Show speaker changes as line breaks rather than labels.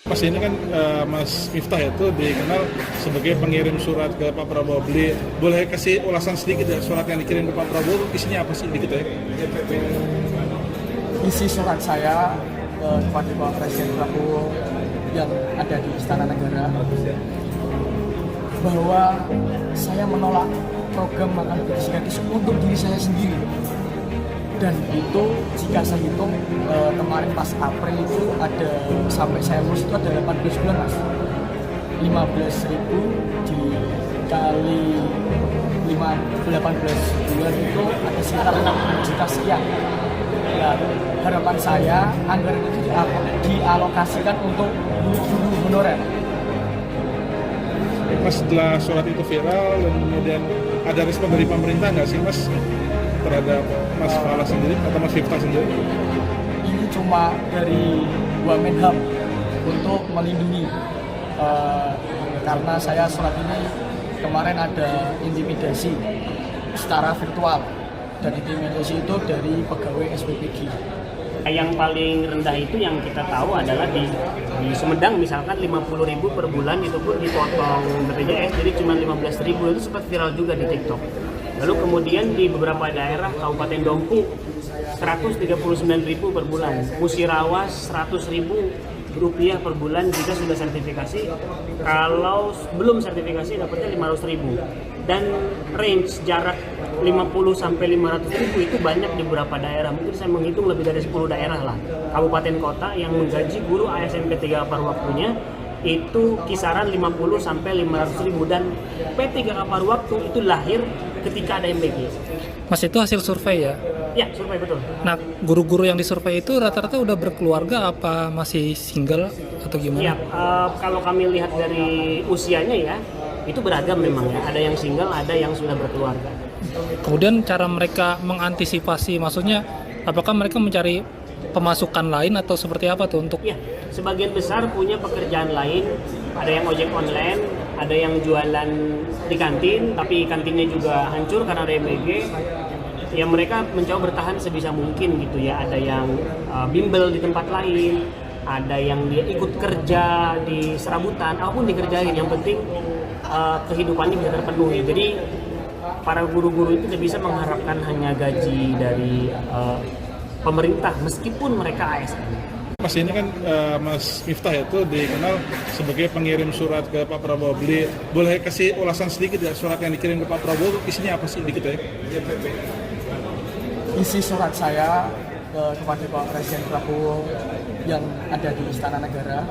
Mas ini kan Mas Miftah itu dikenal sebagai pengirim surat ke Pak Prabowo. Boleh kasih ulasan sedikit ya surat yang dikirim ke Pak Prabowo, isinya apa sih dikit ya?
Isi surat saya kepada Pak Presiden Prabowo yang ada di Istana Negara bahwa saya menolak program makan bergizi gratis untuk diri saya sendiri. Dan itu jika saya hitung kemarin pas April itu ada sampai saya lulus itu ada 18 bulan mas. 15.000 dikali 18 bulan itu ada sekitar 60 juta sekian. Ya, harapan saya anggaran itu dialokasikan untuk guru honorer.
Mas, setelah surat itu viral dan kemudian ada respon dari pemerintah nggak sih Mas terhadap Mas Fala sendiri atau Mas Miftah sendiri?
Ini cuma dari Wamenham untuk melindungi karena saya surat ini kemarin ada intimidasi secara virtual dan intimidasi itu dari pegawai SPPG.
Yang paling rendah itu yang kita tahu adalah di Sumedang misalkan 50.000 per bulan, itu pun dipotong BPJS jadi cuma 15.000. Itu sempat viral juga di TikTok. Lalu kemudian di beberapa daerah Kabupaten Dompu 139.000 per bulan, Musirawas 100.000 rupiah per bulan jika sudah sertifikasi. Kalau belum sertifikasi dapatnya 500.000. Dan range jarak 50 sampai 500.000 itu banyak di beberapa daerah. Mungkin saya menghitung lebih dari 10 daerah lah, kabupaten kota yang menggaji guru ASN P3K paruh waktunya itu kisaran 50 sampai 500.000. Dan P3K paruh waktu itu lahir ketika ada MBG.
Mas, itu hasil survei ya?
Ya, survei betul.
Nah, guru-guru yang disurvei itu rata-rata udah berkeluarga apa masih single atau gimana?
Ya, kalau kami lihat dari usianya ya, itu beragam memang ya. Ada yang single, ada yang sudah berkeluarga.
Kemudian cara mereka mengantisipasi, maksudnya apakah mereka mencari pemasukan lain atau seperti apa tuh untuk?
Ya, sebagian besar punya pekerjaan lain. Ada yang ojek online, ada yang jualan di kantin, tapi kantinnya juga hancur karena ada MBG. Ya mereka mencoba bertahan sebisa mungkin gitu ya. Ada yang bimbel di tempat lain, ada yang dia ikut kerja di serabutan, apapun dikerjain. Yang penting kehidupannya bisa terpenuhi. Jadi para guru-guru itu tidak bisa mengharapkan hanya gaji dari pemerintah meskipun mereka ASN.
Mas ini kan Mas Miftah itu dikenal sebagai pengirim surat ke Pak Prabowo. Boleh kasih ulasan sedikit ya surat yang dikirim ke Pak Prabowo, isinya apa sih dikit ya?
Isi surat saya kepada Pak Presiden Prabowo yang ada di Istana Negara